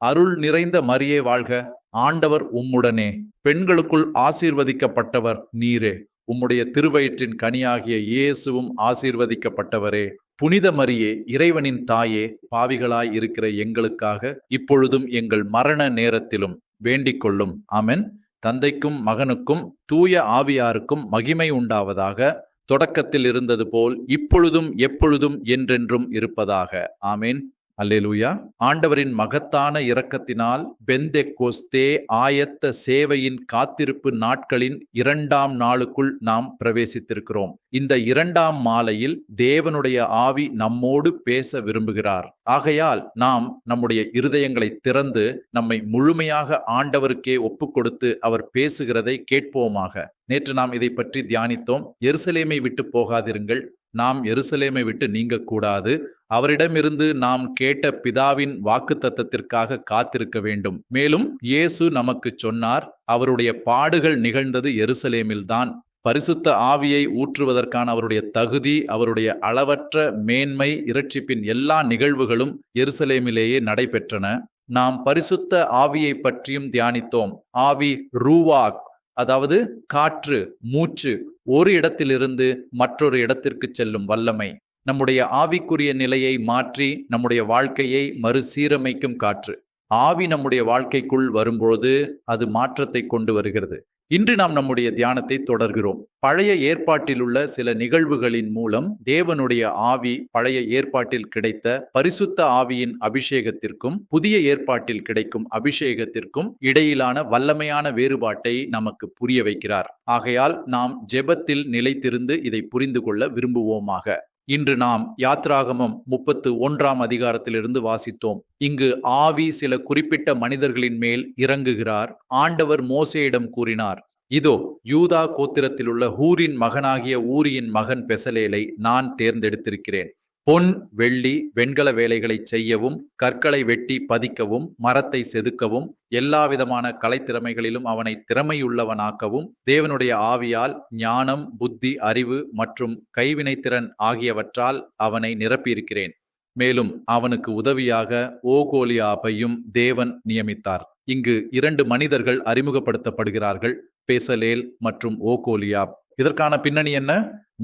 அருள் நிறைந்த மரியே வாழ்க, ஆண்டவர் உம்முடனே, பெண்களுக்குள் ஆசீர்வதிக்கப்பட்டவர் நீரே. உம்முடைய திருவயிற்றின் கனியாகிய இயேசுவும் ஆசீர்வதிக்கப்பட்டவரே. புனித மரியே, இறைவனின் தாயே, பாவிகளாய் இருக்கிற எங்களுக்காக இப்பொழுதும் எங்கள் மரண நேரத்திலும் வேண்டிக் கொள்ளும். ஆமென். தந்தைக்கும் மகனுக்கும் தூய ஆவியாருக்கும் மகிமை உண்டாவதாக. தொடக்கத்தில் இருந்தது போல் இப்பொழுதும் எப்பொழுதும் என்றென்றும் இருப்பதாக. ஆமேன். அல்லேலூயா. ஆண்டவரின் மகத்தான இரக்கத்தினால் பெந்தெக்கோஸ்தே ஆயத்த சேவையின் காத்திருப்பு நாட்களின் 2ஆம் நாளுக்குள் நாம் பிரவேசித்திருக்கிறோம். இந்த 2ஆம் மாலையில் தேவனுடைய ஆவி நம்மோடு பேச விரும்புகிறார். ஆகையால் நாம் நம்முடைய இருதயங்களை திறந்து நம்மை முழுமையாக ஆண்டவருக்கே ஒப்பு கொடுத்து அவர் பேசுகிறதை கேட்போமாக. நேற்று நாம் இதை பற்றி தியானித்தோம். எருசலேமை விட்டு போகாதிருங்கள். நாம் எருசலேமை விட்டு நீங்கக்கூடாது. அவரிடமிருந்து நாம் கேட்ட பிதாவின் வாக்குத்தத்தத்திற்காக காத்திருக்க வேண்டும். மேலும் இயேசு நமக்கு சொன்னார், அவருடைய பாடுகள் நிகழ்ந்தது எருசலேமில்தான். பரிசுத்த ஆவியை ஊற்றுவதற்கான அவருடைய தகுதி, அவருடைய அளவற்ற மேன்மை, இரட்சிப்பின் எல்லா நிகழ்வுகளும் எருசலேமிலேயே நடைபெற்றன. நாம் பரிசுத்த ஆவியை பற்றியும் தியானித்தோம். ஆவி ரூவாக், அதாவது காற்று, மூச்சு, ஒரு இடத்திலிருந்து மற்றொரு இடத்திற்கு செல்லும் வல்லமை. நம்முடைய ஆவிக்குரிய நிலையை மாற்றி நம்முடைய வாழ்க்கையை மறுசீரமைக்கும் காற்று. ஆவி நம்முடைய வாழ்க்கைக்குள் வரும்போது அது மாற்றத்தை கொண்டு வருகிறது. இன்று நாம் நம்முடைய தியானத்தை தொடர்கிறோம். பழைய ஏற்பாட்டில் உள்ள சில நிகழ்வுகளின் மூலம் தேவனுடைய ஆவி பழைய ஏற்பாட்டில் கிடைத்த பரிசுத்த ஆவியின் அபிஷேகத்திற்கும் புதிய ஏற்பாட்டில் கிடைக்கும் அபிஷேகத்திற்கும் இடையிலான வல்லமையான வேறுபாட்டை நமக்கு புரிய வைக்கிறார். ஆகையால் நாம் ஜெபத்தில் நிலைத்திருந்து இதை புரிந்து கொள்ள விரும்புவோமாக. இன்று நாம் யாத்ராகமம் 31ஆம் அதிகாரத்திலிருந்து வாசித்தோம். இங்கு ஆவி சில குறிப்பிட்ட மனிதர்களின் மேல் இறங்குகிறார். ஆண்டவர் மோசேயிடம் கூறினார், இதோ யூதா கோத்திரத்தில் உள்ள ஹூரின் மகனாகிய ஊரியின் மகன் பெசலேலை நான் தேர்ந்தெடுத்திருக்கிறேன். பொன், வெள்ளி, வெண்கல வேலைகளை செய்யவும், கற்களை வெட்டி பதிக்கவும், மரத்தை செதுக்கவும், எல்லாவிதமான கலைத்திறமைகளிலும் அவனை திறமையுள்ளவனாக்கவும் தேவனுடைய ஆவியால் ஞானம், புத்தி, அறிவு மற்றும் கைவினைத்திறன் ஆகியவற்றால் அவனை நிரப்பியிருக்கிறேன். மேலும் அவனுக்கு உதவியாக ஓகோலியாபையும் தேவன் நியமித்தார். இங்கு 2 மனிதர்கள் அறிமுகப்படுத்தப்படுகிறார்கள், பெசலேல் மற்றும் ஓகோலியாப். இதற்கான பின்னணி என்ன?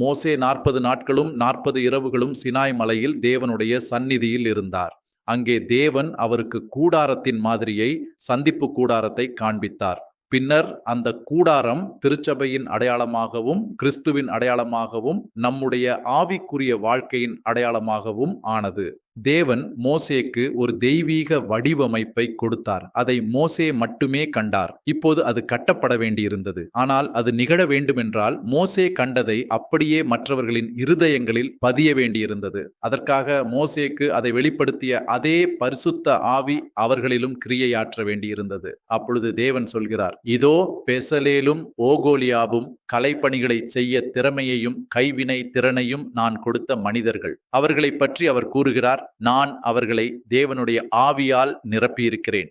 மோசே 40 நாட்களும் 40 இரவுகளும் சினாய் மலையில் தேவனுடைய சந்நிதியில் இருந்தார். அங்கே தேவன் அவருக்கு கூடாரத்தின் மாதிரியை, சந்திப்பு கூடாரத்தை காண்பித்தார். பின்னர் அந்த கூடாரம் திருச்சபையின் அடையாளமாகவும் கிறிஸ்துவின் அடையாளமாகவும் நம்முடைய ஆவிக்குரிய வாழ்க்கையின் அடையாளமாகவும் ஆனது. தேவன் மோசேக்கு ஒரு தெய்வீக வடிவமைப்பை கொடுத்தார். அதை மோசே மட்டுமே கண்டார். இப்போது அது கட்டப்பட வேண்டியிருந்தது. ஆனால் அது நிகழ வேண்டுமென்றால் மோசே கண்டதை அப்படியே மற்றவர்களின் இருதயங்களில் பதிய வேண்டியிருந்தது. அதற்காக மோசேக்கு அதை வெளிப்படுத்திய அதே பரிசுத்த ஆவி அவர்களிலும் கிரியையாற்ற வேண்டியிருந்தது. அப்பொழுது தேவன் சொல்கிறார், இதோ பெசலேலும் ஓகோலியாபும் கலைப்பணிகளை செய்ய திறமையையும் கைவினை திறனையும் நான் கொடுத்த மனிதர்கள். அவர்களை பற்றி அவர் கூறுகிறார், நான் அவர்களை தேவனுடைய ஆவியால் நிரப்பியிருக்கிறேன்.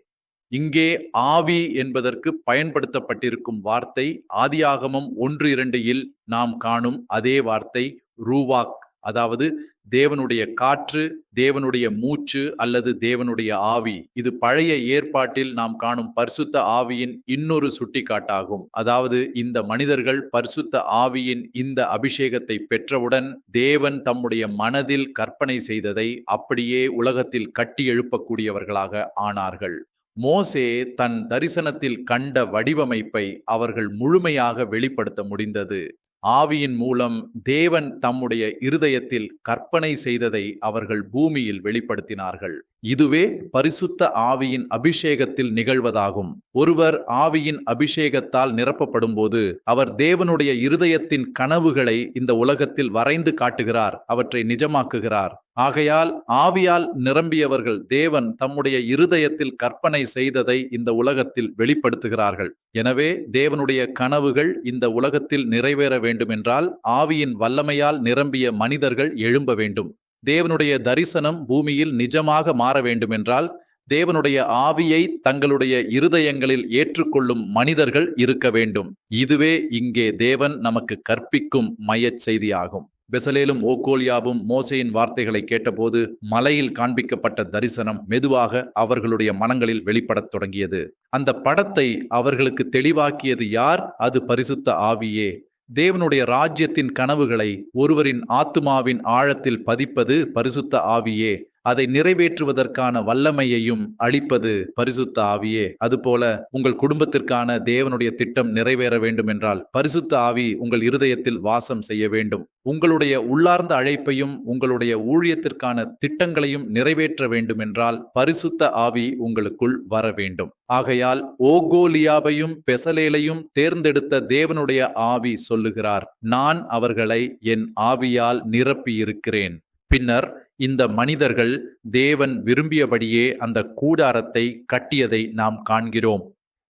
இங்கே ஆவி என்பதற்கு பயன்படுத்தப்பட்டிருக்கும் வார்த்தை ஆதியாகமம் 1:2 நாம் காணும் அதே வார்த்தை ரூவாக், அதாவது தேவனுடைய காற்று, தேவனுடைய மூச்சு அல்லது தேவனுடைய ஆவி. இது பழைய ஏற்பாட்டில் நாம் காணும் பரிசுத்த ஆவியின் இன்னொரு சுட்டிக்காட்டாகும். அதாவது இந்த மனிதர்கள் பரிசுத்த ஆவியின் இந்த அபிஷேகத்தை பெற்றவுடன் தேவன் தம்முடைய மனதில் கற்பனை செய்ததை அப்படியே உலகத்தில் கட்டி எழுப்பக்கூடியவர்களாக ஆனார்கள். மோசே தன் தரிசனத்தில் கண்ட வடிவமைப்பை அவர்கள் முழுமையாக வெளிப்படுத்த முடிந்தது. ஆவியின் மூலம் தேவன் தம்முடைய இருதயத்தில் கற்பனை செய்ததை அவர்கள் பூமியில் வெளிப்படுத்தினார்கள். இதுவே பரிசுத்த ஆவியின் அபிஷேகத்தில் நிகழ்வதாகும். ஒருவர் ஆவியின் அபிஷேகத்தால் நிரப்பப்படும் போது அவர் தேவனுடைய இருதயத்தின் கனவுகளை இந்த உலகத்தில் வரைந்து காட்டுகிறார், அவற்றை நிஜமாக்குகிறார். ஆகையால் ஆவியால் நிரம்பியவர்கள் தேவன் தம்முடைய இருதயத்தில் கற்பனை செய்ததை இந்த உலகத்தில் வெளிப்படுத்துகிறார்கள். எனவே தேவனுடைய கனவுகள் இந்த உலகத்தில் நிறைவேற வேண்டுமென்றால் ஆவியின் வல்லமையால் நிரம்பிய மனிதர்கள் எழும்ப வேண்டும். தேவனுடைய தரிசனம் பூமியில் நிஜமாக மாற வேண்டுமென்றால் தேவனுடைய ஆவியை தங்களுடைய இருதயங்களில் ஏற்றுக்கொள்ளும் மனிதர்கள் இருக்க வேண்டும். இதுவே இங்கே தேவன் நமக்கு கற்பிக்கும் மையச் செய்தியாகும். பெசலேலும் ஓகோலியாவும் மோசேயின் வார்த்தைகளை கேட்டபோது மலையில் காண்பிக்கப்பட்ட தரிசனம் மெதுவாக அவர்களுடைய மனங்களில் வெளிப்படத் தொடங்கியது. அந்த படத்தை அவர்களுக்கு தெளிவாக்கியது யார்? அது பரிசுத்த ஆவியே. தேவனுடைய ராஜ்யத்தின் கனவுகளை ஒருவரின் ஆத்துமாவின் ஆழத்தில் பதிப்பது பரிசுத்த ஆவியே. அதை நிறைவேற்றுவதற்கான வல்லமையையும் அளிப்பது பரிசுத்த ஆவியே. அதுபோல உங்கள் குடும்பத்திற்கான தேவனுடைய திட்டம் நிறைவேற வேண்டும் என்றால் பரிசுத்த ஆவி உங்கள் இருதயத்தில் வாசம் செய்ய வேண்டும். உங்களுடைய உள்ளார்ந்த அழைப்பையும் உங்களுடைய ஊழியத்திற்கான திட்டங்களையும் நிறைவேற்ற வேண்டும் என்றால் பரிசுத்த ஆவி உங்களுக்குள் வர வேண்டும். ஆகையால் ஓகோலியாவையும் பெசலேலையும் தேர்ந்தெடுத்த தேவனுடைய ஆவி சொல்லுகிறார், நான் அவர்களை என் ஆவியால் நிரப்பியிருக்கிறேன். பின்னர் இந்த மனிதர்கள் தேவன் விரும்பியபடியே அந்த கூடாரத்தை கட்டியதை நாம் காண்கிறோம்.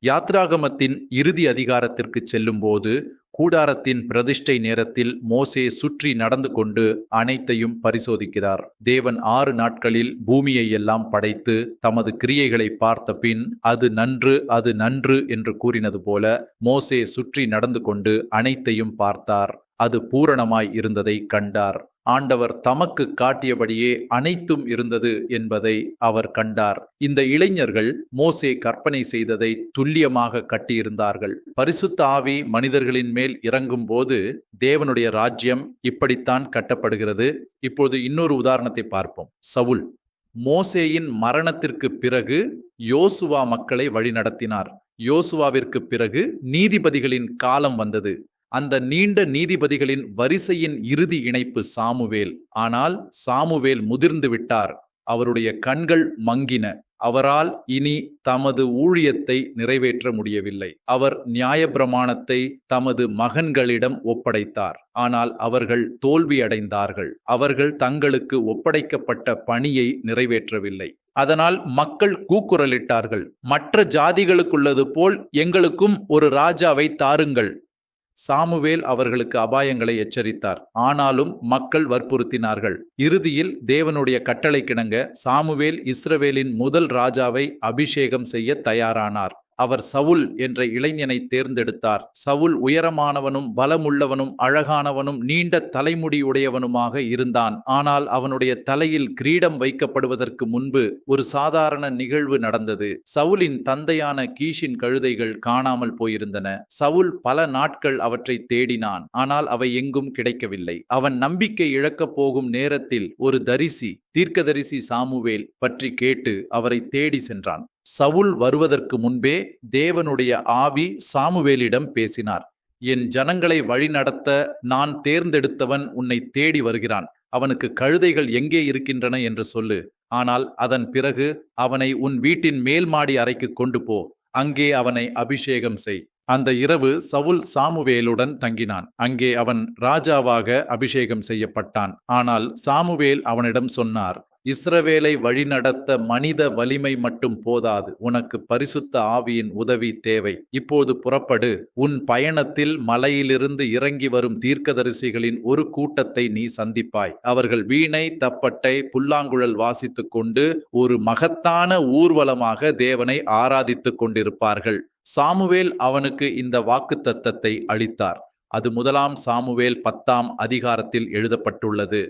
யாத்ராகமத்தின் இறுதி அதிகாரத்திற்கு செல்லும்போது கூடாரத்தின் பிரதிஷ்டை நேரத்தில் மோசே சுற்றி நடந்து கொண்டு அனைத்தையும் பரிசோதிக்கிறார். தேவன் 6 நாட்களில் பூமியை எல்லாம் படைத்து தமது கிரியைகளை பார்த்த பின் அது நன்று என்று கூறினது போல மோசே சுற்றி நடந்து கொண்டு அனைத்தையும் பார்த்தார். அது பூரணமாய் இருந்ததை கண்டார். ஆண்டவர் தமக்கு காட்டியபடியே அனைத்தும் இருந்தது என்பதை அவர் கண்டார். இந்த இளைஞர்கள் மோசே கற்பனை செய்ததை துல்லியமாக கட்டியிருந்தார்கள். பரிசுத்த ஆவி மனிதர்களின் மேல் இறங்கும் போது தேவனுடைய ராஜ்யம் இப்படித்தான் கட்டப்படுகிறது. இப்போது இன்னொரு உதாரணத்தை பார்ப்போம். சவுல் மோசேயின் மரணத்திற்கு பிறகு யோசுவா மக்களை வழிநடத்தினார். யோசுவாவிற்கு பிறகு நீதிபதிகளின் காலம் வந்தது. அந்த நீண்ட நீதிபதிகளின் வரிசையின் இறுதி இணைப்பு சாமுவேல். ஆனால் சாமுவேல் முதிர்ந்து விட்டார். அவருடைய கண்கள் மங்கின. அவரால் இனி தமது ஊழியத்தை நிறைவேற்ற முடியவில்லை. அவர் நியாயப்பிரமாணத்தை தமது மகன்களிடம் ஒப்படைத்தார். ஆனால் அவர்கள் தோல்வியடைந்தார்கள். அவர்கள் தங்களுக்கு ஒப்படைக்கப்பட்ட பணியை நிறைவேற்றவில்லை. அதனால் மக்கள் கூக்குரலிட்டார்கள், மற்ற ஜாதிகளுக்குள்ளது போல் எங்களுக்கும் ஒரு ராஜாவை தாருங்கள். சாமுவேல் அவர்களுக்கு அபாயங்களை எச்சரித்தார். ஆனாலும் மக்கள் வற்புறுத்தினார்கள். இறுதியில் தேவனுடைய கட்டளைக்கிணங்க சாமுவேல் இஸ்ரவேலின் முதல் ராஜாவை அபிஷேகம் செய்ய தயாரானார். அவர் சவுல் என்ற இளைஞனை தேர்ந்தெடுத்தார். சவுல் உயரமானவனும் பலமுள்ளவனும் அழகானவனும் நீண்ட தலைமுடியுடையவனுமாக இருந்தான். ஆனால் அவனுடைய தலையில் கிரீடம் வைக்கப்படுவதற்கு முன்பு ஒரு சாதாரண நிகழ்வு நடந்தது. சவுலின் தந்தையான கீஷின் கழுதைகள் காணாமல் போயிருந்தன. சவுல் பல நாட்கள் அவற்றை தேடினான். ஆனால் அவை எங்கும் கிடைக்கவில்லை. அவன் நம்பிக்கை இழக்கப் போகும் நேரத்தில் ஒரு தீர்க்கதரிசி சாமுவேல் பற்றி கேட்டு அவரை தேடி சென்றான். சவுல் வருவதற்கு முன்பே தேவனுடைய ஆவி சாமுவேலிடம் பேசினார். என் ஜனங்களை வழிநடத்த நான் தேர்ந்தெடுத்தவன் உன்னை தேடி வருகிறான். அவனுக்கு கழுதைகள் எங்கே இருக்கின்றன என்று சொல்லு. ஆனால் அதன் பிறகு அவனை உன் வீட்டின் மேல் மாடி அறைக்கு கொண்டு போ. அங்கே அவனை அபிஷேகம் செய். அந்த இரவு சவுல் சாமுவேலுடன் தங்கினான். அங்கே அவன் ராஜாவாக அபிஷேகம் செய்யப்பட்டான். ஆனால் சாமுவேல் அவனிடம் சொன்னார், இஸ்ரவேலை வழிநடத்த மனித வலிமை மட்டும் போதாது. உனக்கு பரிசுத்த ஆவியின் உதவி தேவை. இப்போது புறப்படு. உன் பயணத்தில் மலையிலிருந்து இறங்கி வரும் தீர்க்கதரிசிகளின் ஒரு கூட்டத்தை நீ சந்திப்பாய். அவர்கள் வீணை, தப்பட்டை, புல்லாங்குழல் வாசித்துக் கொண்டு ஒரு மகத்தான ஊர்வலமாக தேவனை ஆராதித்துக் கொண்டிருப்பார்கள். சாமுவேல் அவனுக்கு இந்த வாக்குத்தத்தத்தை அளித்தார். அது 1 சாமுவேல் 10 அதிகாரத்தில் எழுதப்பட்டுள்ளது.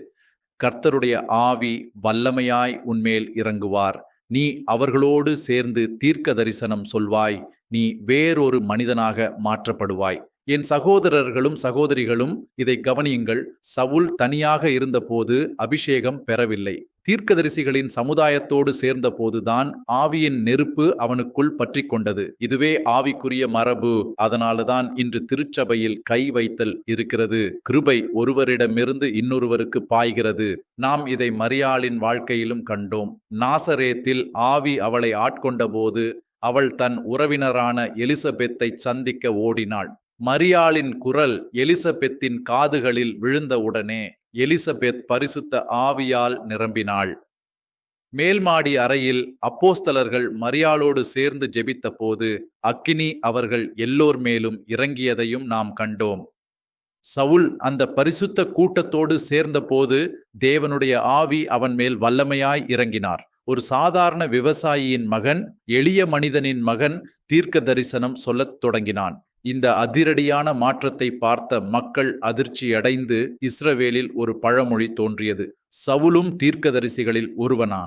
கர்த்தருடைய ஆவி வல்லமையாய் உன்மேல் இறங்குவார். நீ அவர்களோடு சேர்ந்து தீர்க்க தரிசனம் சொல்வாய். நீ வேறொரு மனிதனாக மாற்றப்படுவாய். என் சகோதரர்களும் சகோதரிகளும் இதை கவனியுங்கள். சவுல் தனியாக இருந்தபோது அபிஷேகம் பெறவில்லை. தீர்க்கதரிசிகளின் சமுதாயத்தோடு சேர்ந்த போதுதான் ஆவியின் நெருப்பு அவனுக்குள் பற்றி கொண்டது. இதுவே ஆவிக்குரிய மரபு. அதனால்தான் இன்று திருச்சபையில் கை வைத்தல் இருக்கிறது. கிருபை ஒருவரிடமிருந்து இன்னொருவருக்கு பாய்கிறது. நாம் இதை மரியாளின் வாழ்க்கையிலும் கண்டோம். நாசரேத்தில் ஆவி அவளை ஆட்கொண்ட போது அவள் தன் உறவினரான எலிசபெத்தை சந்திக்க ஓடினாள். மரியாளின் குரல் எலிசபெத்தின் காதுகளில் விழுந்தவுடனே எலிசபெத் பரிசுத்த ஆவியால் நிரம்பினாள். மேல்மாடி அறையில் அப்போஸ்தலர்கள் மரியாளோடு சேர்ந்து ஜெபித்த போது அக்கினி அவர்கள் எல்லோர் மேலும் இறங்கியதையும் நாம் கண்டோம். சவுல் அந்த பரிசுத்த கூட்டத்தோடு சேர்ந்த போது தேவனுடைய ஆவி அவன் மேல் வல்லமையாய் இறங்கினார். ஒரு சாதாரண விவசாயியின் மகன், எளிய மனிதனின் மகன் தீர்க்க தரிசனம் சொல்லத் தொடங்கினான். இந்த அதிரடியான மாற்றத்தை பார்த்த மக்கள் அதிர்ச்சியடைந்து இஸ்ரவேலில் ஒரு பழமொழி தோன்றியது. சவுலும் தீர்க்கதரிசிகளில் ஒருவனா?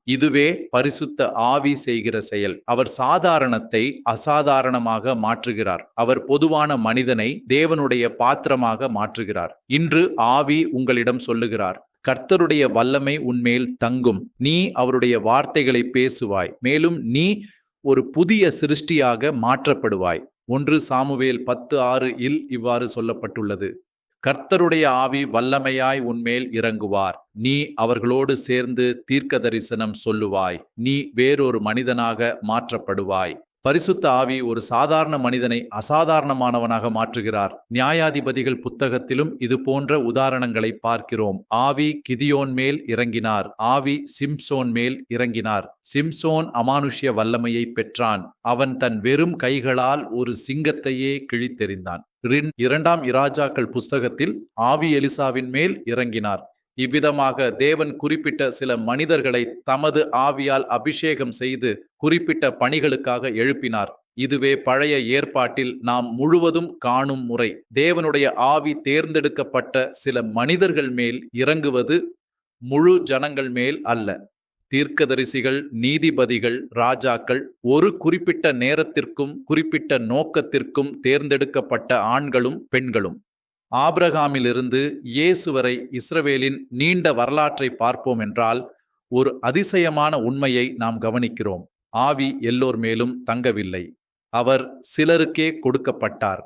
இதுவே பரிசுத்த ஆவி செய்கிற செயல். அவர் சாதாரணத்தை அசாதாரணமாக மாற்றுகிறார். அவர் பொதுவான மனிதனை தேவனுடைய பாத்திரமாக மாற்றுகிறார். இன்று ஆவி உங்களிடம் சொல்லுகிறார், கர்த்தருடைய வல்லமை உன்மேல் தங்கும். நீ அவருடைய வார்த்தைகளை பேசுவாய். மேலும் நீ ஒரு புதிய சிருஷ்டியாக மாற்றப்படுவாய். 1 சாமுவேல் 10:6 இவ்வாறு சொல்லப்பட்டுள்ளது. கர்த்தருடைய ஆவி வல்லமையாய் உன்மேல் இறங்குவார். நீ அவர்களோடு சேர்ந்து தீர்க்க தரிசனம் சொல்லுவாய். நீ வேறொரு மனிதனாக மாற்றப்படுவாய். பரிசுத்த ஆவி ஒரு சாதாரண மனிதனை அசாதாரணமானவனாக மாற்றுகிறார். நியாயாதிபதிகள் புத்தகத்திலும் இது போன்ற உதாரணங்களை பார்க்கிறோம். ஆவி கிதியோன் மேல் இறங்கினார். ஆவி சிம்சோன் மேல் இறங்கினார். சிம்சோன் அமானுஷ்ய வல்லமையை பெற்றான். அவன் தன் வெறும் கைகளால் ஒரு சிங்கத்தையே கிழித்தெறிந்தான். 2 இராஜாக்கள் புஸ்தகத்தில் ஆவி எலிசாவின் மேல் இறங்கினார். இவ்விதமாக தேவன் குறிப்பிட்ட சில மனிதர்களை தமது ஆவியால் அபிஷேகம் செய்து குறிப்பிட்ட பணிகளுக்காக எழுப்பினார். இதுவே பழைய ஏற்பாட்டில் நாம் முழுவதும் காணும் முறை. தேவனுடைய ஆவி தேர்ந்தெடுக்கப்பட்ட சில மனிதர்கள் மேல் இறங்குவது, முழு ஜனங்கள் மேல் அல்ல. தீர்க்கதரிசிகள், நீதிபதிகள், ராஜாக்கள், ஒரு குறிப்பிட்ட நேரத்திற்கும் குறிப்பிட்ட நோக்கத்திற்கும் தேர்ந்தெடுக்கப்பட்ட ஆண்களும் பெண்களும். ஆபிரகாமிலிருந்து இயேசு வரை இஸ்ரவேலின் நீண்ட வரலாற்றை பார்ப்போம் என்றால் ஒரு அதிசயமான உண்மையை நாம் கவனிக்கிறோம். ஆவி எல்லோர் மேலும் தங்கவில்லை. அவர் சிலருக்கே கொடுக்கப்பட்டார்.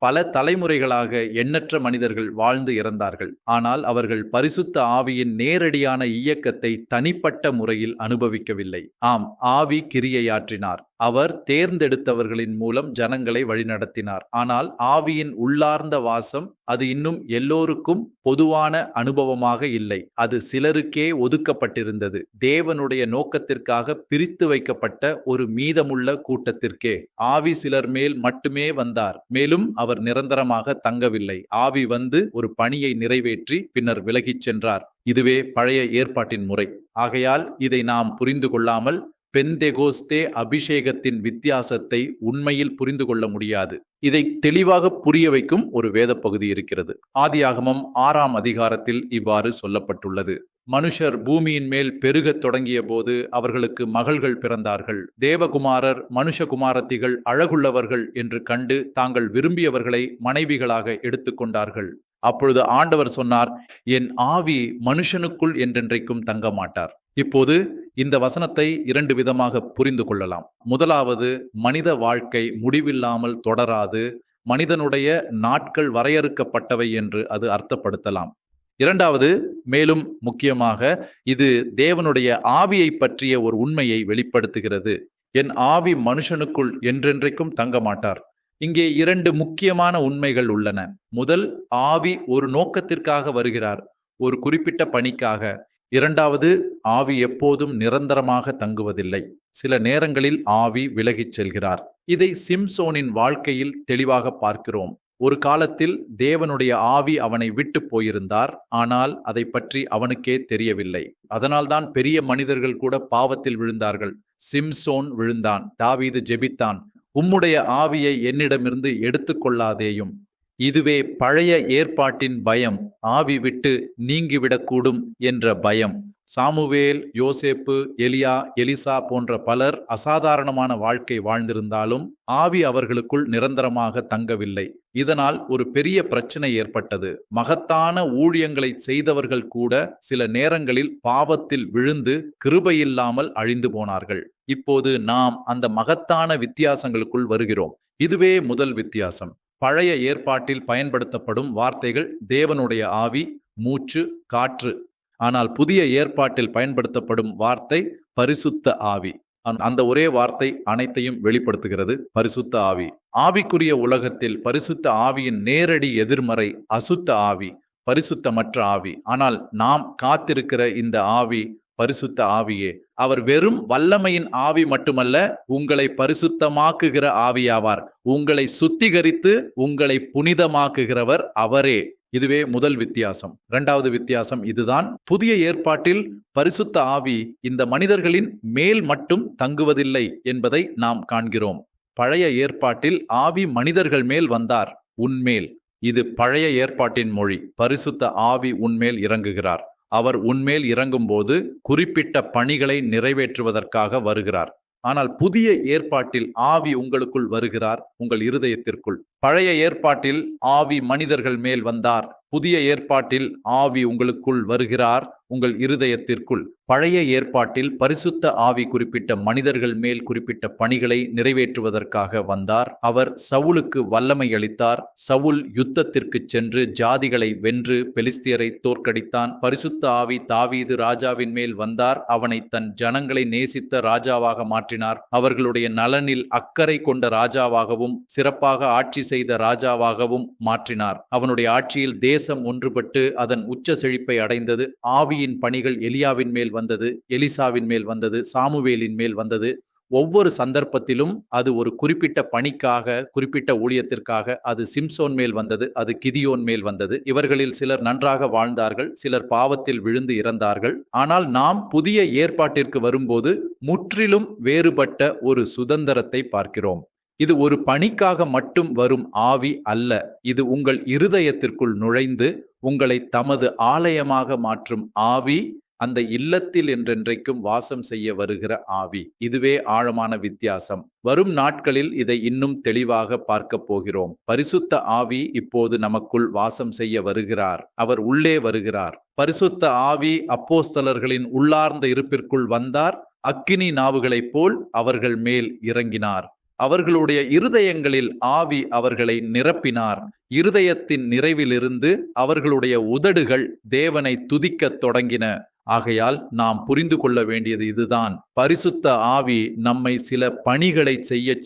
பல தலைமுறைகளாக எண்ணற்ற மனிதர்கள் வாழ்ந்து இறந்தார்கள். ஆனால் அவர்கள் பரிசுத்த ஆவியின் நேரடியான இயக்கத்தை தனிப்பட்ட முறையில் அனுபவிக்கவில்லை. ஆம், ஆவி கிரியையாற்றினார். அவர் தேர்ந்தெடுத்தவர்களின் மூலம் ஜனங்களை வழிநடத்தினார். ஆனால் ஆவியின் உள்ளார்ந்த வாசம் அது இன்னும் எல்லோருக்கும் பொதுவான அனுபவமாக இல்லை. அது சிலருக்கே ஒதுக்கப்பட்டிருந்தது. தேவனுடைய நோக்கத்திற்காக பிரித்து வைக்கப்பட்ட ஒரு மீதமுள்ள கூட்டத்திற்கே. ஆவி சிலர் மேல் மட்டுமே வந்தார். மேலும் அவர் நிரந்தரமாக தங்கவில்லை. ஆவி வந்து ஒரு பணியை நிறைவேற்றி பின்னர் விலகிச் சென்றார். இதுவே பழைய ஏற்பாட்டின் முறை. ஆகையால் இதை நாம் புரிந்து கொள்ளாமல் பெந்தெகோஸ்தே அபிஷேகத்தின் வித்தியாசத்தை உண்மையில் புரிந்து கொள்ள முடியாது. இதை தெளிவாக புரிய வைக்கும் ஒரு வேத பகுதி இருக்கிறது. ஆதியாகமம் 6ஆம் அதிகாரத்தில் இவ்வாறு சொல்லப்பட்டுள்ளது. மனுஷர் பூமியின் மேல் பெருகத் தொடங்கிய போது அவர்களுக்கு மகள்கள் பிறந்தார்கள். தேவகுமாரர் மனுஷகுமாரத்திகள் அழகுள்ளவர்கள் என்று கண்டு தாங்கள் விரும்பியவர்களை மனைவிகளாக எடுத்துக்கொண்டார்கள். அப்பொழுது ஆண்டவர் சொன்னார், என் ஆவி மனுஷனுக்குள் என்றென்றைக்கும் தங்க மாட்டார். இப்போது இந்த வசனத்தை 2 விதமாக புரிந்து கொள்ளலாம். முதலாவது, மனித வாழ்க்கை முடிவில்லாமல் தொடராது. மனிதனுடைய நாட்கள் வரையறுக்கப்பட்டவை என்று அது அர்த்தப்படுத்தலாம். இரண்டாவது, மேலும் முக்கியமாக இது தேவனுடைய ஆவியை பற்றிய ஒரு உண்மையை வெளிப்படுத்துகிறது. என் ஆவி மனுஷனுக்குள் என்றென்றைக்கும் தங்க மாட்டார். இங்கே 2 முக்கியமான உண்மைகள் உள்ளன. முதல், ஆவி ஒரு நோக்கத்திற்காக வருகிறார், ஒரு குறிப்பிட்ட பணிக்காக. இரண்டாவது, ஆவி எப்போதும் நிரந்தரமாக தங்குவதில்லை. சில நேரங்களில் ஆவி விலகிச் செல்கிறார். இதை சிம்சோனின் வாழ்க்கையில் தெளிவாக பார்க்கிறோம். ஒரு காலத்தில் தேவனுடைய ஆவி அவனை விட்டு போயிருந்தார். ஆனால் அதை பற்றி அவனுக்கே தெரியவில்லை. அதனால்தான் பெரிய மனிதர்கள் கூட பாவத்தில் விழுந்தார்கள். சிம்சோன் விழுந்தான். தாவீது ஜெபித்தான், உம்முடைய ஆவியை என்னிடமிருந்து எடுத்துக்கொள்ளாதேயும். இதுவே பழைய ஏற்பாட்டின் பயம். ஆவி விட்டு நீங்கிவிடக்கூடும் என்ற பயம். சாமுவேல், யோசேப்பு, எலியா, எலிசா போன்ற பலர் அசாதாரணமான வாழ்க்கை வாழ்ந்திருந்தாலும் ஆவி அவர்களுக்குள் நிரந்தரமாக தங்கவில்லை. இதனால் ஒரு பெரிய பிரச்சனை ஏற்பட்டது. மகத்தான ஊழியங்களை செய்தவர்கள் கூட சில நேரங்களில் பாவத்தில் விழுந்து கிருபையில்லாமல் அழிந்து போனார்கள். இப்போது நாம் அந்த மகத்தான வித்தியாசங்களுக்குள் வருகிறோம். இதுவே முதல் வித்தியாசம். பழைய ஏற்பாட்டில் பயன்படுத்தப்படும் வார்த்தைகள் தேவனுடைய ஆவி, மூச்சு, காற்று. ஆனால் புதிய ஏற்பாட்டில் பயன்படுத்தப்படும் வார்த்தை பரிசுத்த ஆவி. அந்த ஒரே வார்த்தை அனைத்தையும் வெளிப்படுத்துகிறது, பரிசுத்த ஆவி. ஆவிக்குரிய உலகத்தில் பரிசுத்த ஆவியின் நேரடி எதிர்மறை அசுத்த ஆவி, பரிசுத்தமற்ற ஆவி. ஆனால் நாம் காத்திருக்கிற இந்த ஆவி பரிசுத்த ஆவியே. அவர் வெறும் வல்லமையின் ஆவி மட்டுமல்ல, உங்களை பரிசுத்தமாக்குகிற ஆவியாவார். உங்களை சுத்திகரித்து உங்களை புனிதமாக்குகிறவர் அவரே. இதுவே முதல் வித்தியாசம். இரண்டாவது வித்தியாசம் இதுதான். புதிய ஏற்பாட்டில் பரிசுத்த ஆவி இந்த மனிதர்களின் மேல் மட்டும் தங்குவதில்லை என்பதை நாம் காண்கிறோம். பழைய ஏற்பாட்டில் ஆவி மனிதர்கள் மேல் வந்தார், உன்மேல். இது பழைய ஏற்பாட்டின் மொழி. பரிசுத்த ஆவி உன்மேல் இறங்குகிறார். அவர் உன்மேல் இறங்கும்போது குறிப்பிட்ட பணிகளை நிறைவேற்றுவதற்காக வருகிறார். ஆனால் புதிய ஏற்பாட்டில் ஆவி உங்களுக்குள் வருகிறார், உங்கள் இருதயத்திற்குள். பழைய ஏற்பாட்டில் ஆவி மனிதர்கள் மேல் வந்தார். புதிய ஏற்பாட்டில் ஆவி உங்களுக்குள் வருகிறார், உங்கள் இருதயத்திற்குள். பழைய ஏற்பாட்டில் பரிசுத்த ஆவி குறிப்பிட்ட மனிதர்கள் மேல் குறிப்பிட்ட பணிகளை நிறைவேற்றுவதற்காக வந்தார். அவர் சவுலுக்கு வல்லமை அளித்தார். சவுல் யுத்தத்திற்கு சென்று ஜாதிகளை வென்று பெலிஸ்தியரை தோற்கடித்தான். பரிசுத்த ஆவி தாவீது ராஜாவின் மேல் வந்தார். அவனை தன் ஜனங்களை நேசித்த ராஜாவாக மாற்றினார். அவர்களுடைய நலனில் அக்கறை கொண்ட ராஜாவாகவும் சிறப்பாக ஆட்சி செய்த ராஜாவாகவும் மாற்றினார். அவனுடைய ஆட்சியில் தேசம் ஒன்றுபட்டு அதன் உச்ச செழிப்பை அடைந்தது. ஆவியின் பணிகள் எலியாவின் மேல் வந்தது, எலிசாவின் மேல் வந்தது, சாமுவேலின் மேல் வந்தது. ஒவ்வொரு சந்தர்ப்பத்திலும் அது ஒரு குறிப்பிட்ட பணிக்காக, குறிப்பிட்ட ஊழியத்திற்காக. அது சிம்சோன் மேல் வந்தது, அது கிதியோன் மேல் வந்தது. இவர்களில் சிலர் நன்றாக வாழ்ந்தார்கள், சிலர் பாவத்தில் விழுந்து இறந்தார்கள். ஆனால் நாம் புதிய ஏற்பாட்டிற்கு வரும்போது முற்றிலும் வேறுபட்ட ஒரு சுதந்திரத்தை பார்க்கிறோம். இது ஒரு பணிக்காக மட்டும் வரும் ஆவி அல்ல. இது உங்கள் இருதயத்திற்குள் நுழைந்து உங்களை தமது ஆலயமாக மாற்றும் ஆவி. அந்த இல்லத்தில் என்றென்றைக்கும் வாசம் செய்ய வருகிற ஆவி. இதுவே ஆழமான வித்தியாசம். வரும் நாட்களில் இதை இன்னும் தெளிவாக பார்க்க போகிறோம். பரிசுத்த ஆவி இப்போது நமக்குள் வாசம் செய்ய வருகிறார். அவர் உள்ளே வருகிறார். பரிசுத்த ஆவி அப்போஸ்தலர்களின் உள்ளார்ந்த இருப்பிற்குள் வந்தார். அக்கினி நாவுகளைப் போல் அவர்கள் மேல் இறங்கினார். அவர்களுடைய இருதயங்களில் ஆவி அவர்களை நிரப்பினார். இருதயத்தின் நிறைவிலிருந்து அவர்களுடைய உதடுகள் தேவனை துதிக்கத் தொடங்கின. ஆகையால் நாம் புரிந்து கொள்ள வேண்டியது இதுதான். பரிசுத்த ஆவி நம்மை சில பணிகளை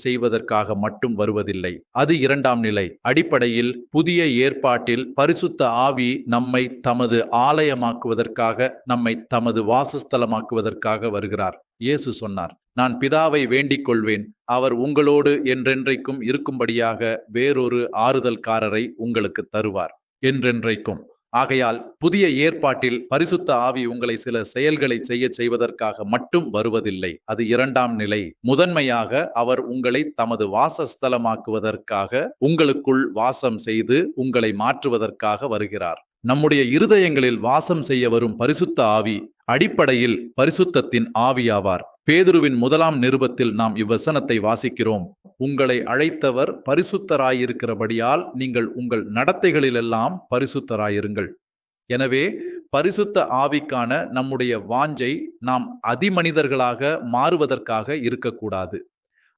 செய்வதற்காக மட்டும் வருவதில்லை. அது இரண்டாம் நிலை. அடிப்படையில் புதிய ஏற்பாட்டில் பரிசுத்த ஆவி நம்மை தமது ஆலயமாக்குவதற்காக, நம்மை தமது வாசஸ்தலமாக்குவதற்காக வருகிறார். இயேசு சொன்னார், நான் பிதாவை வேண்டிக் கொள்வேன், அவர் உங்களோடு என்றென்றைக்கும் இருக்கும்படியாக வேறொரு ஆறுதல்காரரை உங்களுக்கு தருவார், என்றென்றைக்கும். ஆகையால் புதிய ஏற்பாட்டில் பரிசுத்த ஆவி உங்களை சில செயல்களை செய்வதற்காக மட்டும் வருவதில்லை. அது இரண்டாம் நிலை. முதன்மையாக அவர் உங்களை தமது வாசஸ்தலமாக்குவதற்காக, உங்களுக்குள் வாசம் செய்து உங்களை மாற்றுவதற்காக வருகிறார். நம்முடைய இருதயங்களில் வாசம் செய்ய வரும் பரிசுத்த ஆவி அடிப்படையில் பரிசுத்தத்தின் ஆவியாவார். பேதுருவின் 1 நிருபத்தில் நாம் இவ்வசனத்தை வாசிக்கிறோம். உங்களை அழைத்தவர் பரிசுத்தராயிருக்கிறபடியால் நீங்கள் உங்கள் நடத்தைகளிலெல்லாம் பரிசுத்தராயிருங்கள். எனவே பரிசுத்த ஆவிக்கான நம்முடைய வாஞ்சை நாம் அதிமனிதர்களாக மாறுவதற்காக இருக்கக்கூடாது.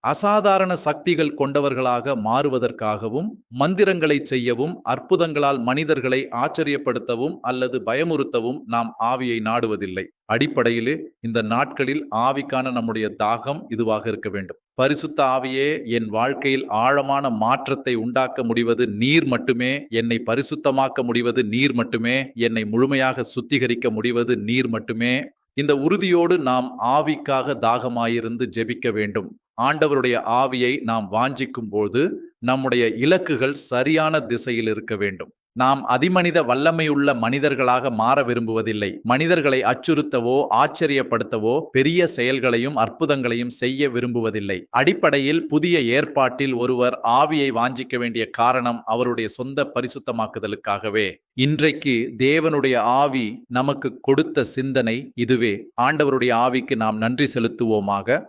அசாதாரண சக்திகள் கொண்டவர்களாக மாறுவதற்காகவும், மந்திரங்களை செய்யவும், அற்புதங்களால் மனிதர்களை ஆச்சரியப்படுத்தவும் அல்லது பயமுறுத்தவும் நாம் ஆவியை நாடுவதில்லை. அடிப்படையிலே இந்த நாட்களில் ஆவிக்கான நம்முடைய தாகம் இதுவாக இருக்க வேண்டும். பரிசுத்த ஆவியே, என் வாழ்க்கையில் ஆழமான மாற்றத்தை உண்டாக்க முடிவது நீர் மட்டுமே. என்னை பரிசுத்தமாக்க முடிவது நீர் மட்டுமே. என்னை முழுமையாக சுத்திகரிக்க முடிவது நீர் மட்டுமே. இந்த உறுதியோடு நாம் ஆவிக்காக தாகமாயிருந்து ஜெபிக்க வேண்டும். ஆண்டவருடைய ஆவியை நாம் வாஞ்சிக்கும் போது நம்முடைய இலக்குகள் சரியான திசையில் இருக்க வேண்டும். நாம் அதிமனித வல்லமையுள்ள மனிதர்களாக மாற விரும்புவதில்லை. மனிதர்களை அச்சுறுத்தவோ ஆச்சரியப்படுத்தவோ பெரிய செயல்களையும் அற்புதங்களையும் செய்ய விரும்புவதில்லை. அடிப்படையில் புதிய ஏற்பாட்டில் ஒருவர் ஆவியை வாஞ்சிக்க வேண்டிய காரணம் அவருடைய சொந்த பரிசுத்தமாக்குதலுக்காகவே. இன்றைக்கு தேவனுடைய ஆவி நமக்கு கொடுத்த சிந்தனை இதுவே. ஆண்டவருடைய ஆவிக்கு நாம் நன்றி செலுத்துவோமாக.